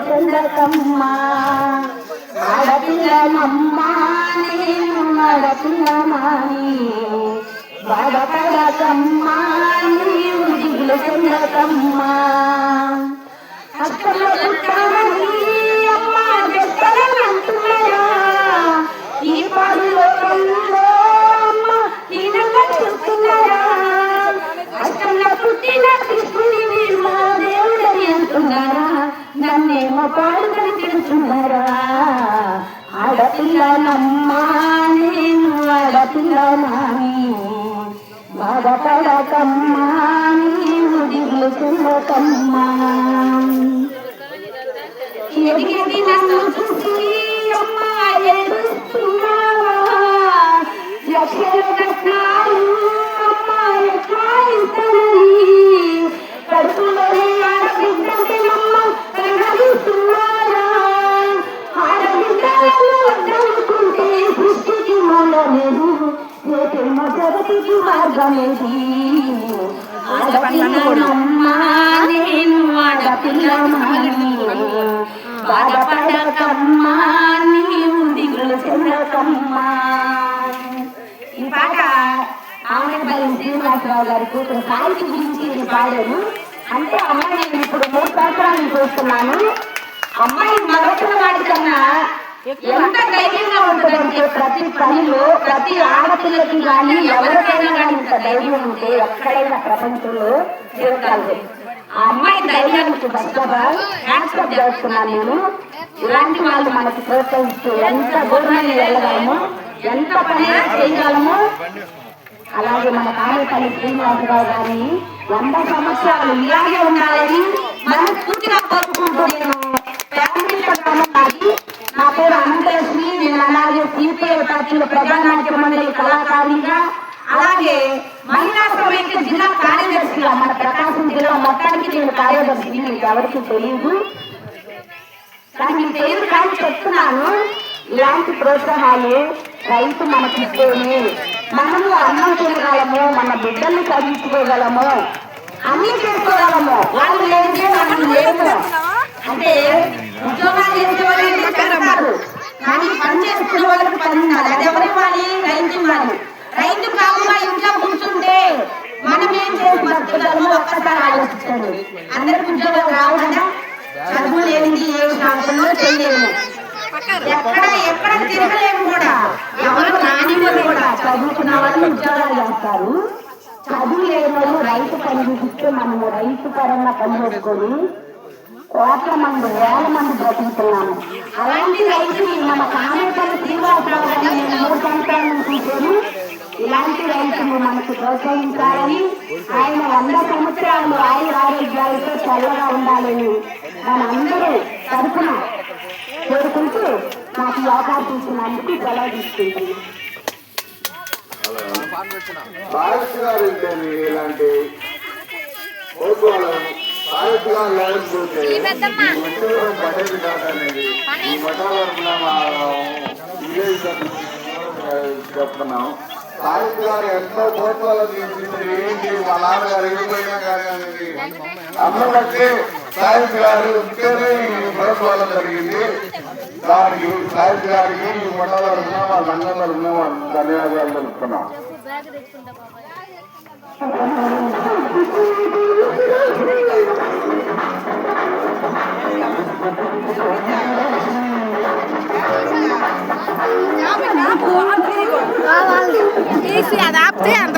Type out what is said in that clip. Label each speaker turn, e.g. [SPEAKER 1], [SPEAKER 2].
[SPEAKER 1] చెందకమ్మ ఆడపిల్లనమ్మ నేను ఆడపిల్లనాని బాధపడకమ్మ నీవు దిగులు చెందకమ్మ అక్కల పుట్టాలని అమ్మ అంటున్నారా ఈ పాడు లోకంలో అమ్మ ఈనంగా చూస్తున్నారా అక్కల పుట్టిన కృష్ణుని మీరు మా దేవుడని అంటున్నారా నన్నేమో పాడుదని తిడుతున్నారా ఆడపిల్లనమ్మ నేను ఆడపిల్లనాని బాధపడకమ్మ నీవు దిగులు చెందకమ్మ ఎదిగి నన్ను చూసి అమ్మ ఏడుస్తున్నావా లక్షల కట్నాలు అమ్మ ఎట్లా ఇస్తానని కడుపులోనే ఆడబిడ్డంటే అమ్మ కనబడుతున్నారా ఆడబిడ్డలను వద్దనుకుంటే సృష్టికి మూలలేదు రేపేమో జగతికి మార్గమేది ఆడపిల్లనమ్మ నేను ఆడపిల్లనాని బాధపడకమ్మ నీవు దిగులు చెందకమ్మ. ఈ పాట ఆమెబల్లి శ్రీనివాసరావు గారి కూతురు సాయికి గురించి నేను పాడాను. అంటే అమ్మాయి నేను ఇప్పుడు 3 సంవత్సరాలు చూస్తున్నాను. అమ్మాయి మరొకల వాడి కన్నా ఎంత ధైర్యంగా ఉంటుందంటే ప్రతి పనిలో ప్రతి ఆడపిల్లకి కానీ ఎవరికైనా కానీ ఇంత ధైర్యం ఉంటే ఎక్కడైనా ప్రపంచంలో జీవితాలు ఆ అమ్మాయి ధైర్యానికి బద్దగా యాక్సెప్ట్ చేస్తున్నాను నేను. ఇలాంటి వాళ్ళు మనకి ప్రోత్సహిస్తూ ఎంత దూరాన్ని వెళ్ళగలము ఎంత పని చేయగలము. అలాగే మన కామేపల్లి శ్రీనివాసరావు గారిని 100 సంవత్సరాలు ఇలాగే ఉండాలని మనస్ఫూర్తిగా కోరుకుంటూ నేను నా పేరు అనంతలక్ష్మి. నేను అలాగే సిపిఐ పార్టీలో ప్రజానాట్య మండలి కళాకారిగా అలాగే మహిళా సమైక్య జిల్లా కార్యదర్శిగా మన ప్రకాశం జిల్లా మొత్తానికి నేను కార్యదర్శి. మీకు ఎవరికి తెలియదు కానీ మీకు తెలియదు కానీ చెప్తున్నాను. ఇలాంటి ప్రోత్సాహాలు రైతు మనకిస్తేనే మనము అన్నం తినగలము, మన బిడ్డల్ని చదివించుకోగలము, అన్ని చేసుకోగలము. వాళ్ళు లేదే మనం లేము. అంటే ఉద్యోగాలు చేసే వాళ్ళు పెడతారు కానీ పని చేసుకునే వాళ్ళకి పని ఉండాలి. అది ఎవరి ఇవ్వాలి? రైతు ఇవ్వాలి. రైతు కాకుండా ఇంట్లో కూర్చుంటే మనం ఏం చేసి బతుకుతామో ఒక్కసారి ఆలోచించండి. అందరికి ఉద్యోగాలు రావు కదా. చదువు లేనిది ఏ శాస్త్రంలో చేయలేము, ఎక్కడ తిరగలేము కూడా. ఎవరు రాని వాళ్ళు కూడా చదువుకున్న వాళ్ళు ఉద్యోగాలు చేస్తారు. చదువు లేని వాళ్ళు రైతు పని చూపిస్తే మనము రైతు పరంగా పని చేసుకొని కోట్ల మంది 1000 మంది బ్రతుకుతున్నాము. అలాంటి రైతు మన కామేపల్లి శ్రీనివాసరావు గారిని నేను 3 సంవత్సరాల నుంచి చూసాను. ఇలాంటి రైతులు మనకు ప్రోత్సహించాలని, ఆయన 100 సంవత్సరాలు ఆరోగ్యాలతో చల్లగా ఉండాలని మనందరూ తరఫున కోరుకుంటూ నాకు ఈ అవకాశం ఇచ్చినందుకు సెలవు తీసుకుంటున్నాను.
[SPEAKER 2] చెప్తున్నాం. సాహిత్య గారు ఎంతో ఫోటోలు తీసుకుంటారు. ఏంటి మా నాన్నగారు వెళ్ళిపోయినా కానీ అందరికీ సాహిత్య గారు ఉంటేనే ఫోటోలు జరిగింది. దానికి సాహిత్య గారికి ఈ ఫోటోలు ఉన్నాం, వాళ్ళ రంగంలో ఉన్నాం, ధన్యవాదాలు తెలుపుతున్నాం.
[SPEAKER 3] తీసి అది ఆపితే అంత